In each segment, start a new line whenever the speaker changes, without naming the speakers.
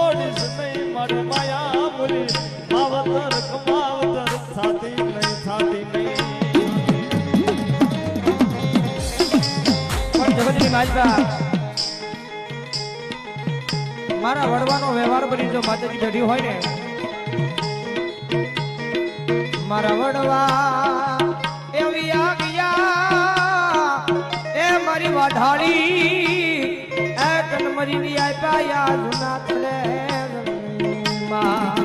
છોડીશ નહીં મારી માયા મૂલી માવતર કમાવતર થાતી નહીં થાતી નહીં
પણ જગતની માલપા મારા વડવાનો વ્યવહાર બની જો માતાજી ડઢી હોય ને મારા વડવા એવી આગિયા એ મારી વાઢાળી એ કનમરી ની આપ્યા યાદ ના થડે માં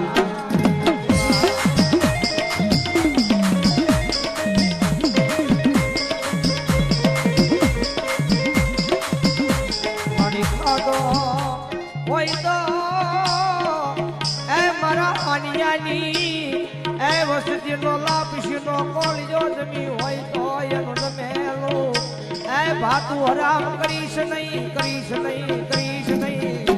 મારી ખાધો હોય તો એ મારા આનિયાની એ વસતીનો લાપીનો કોળિયો જમી હોય તો એનો જમેલો એ ભાતું હરામ કરીશ નહીં કરીશ નહીં કરીશ નહીં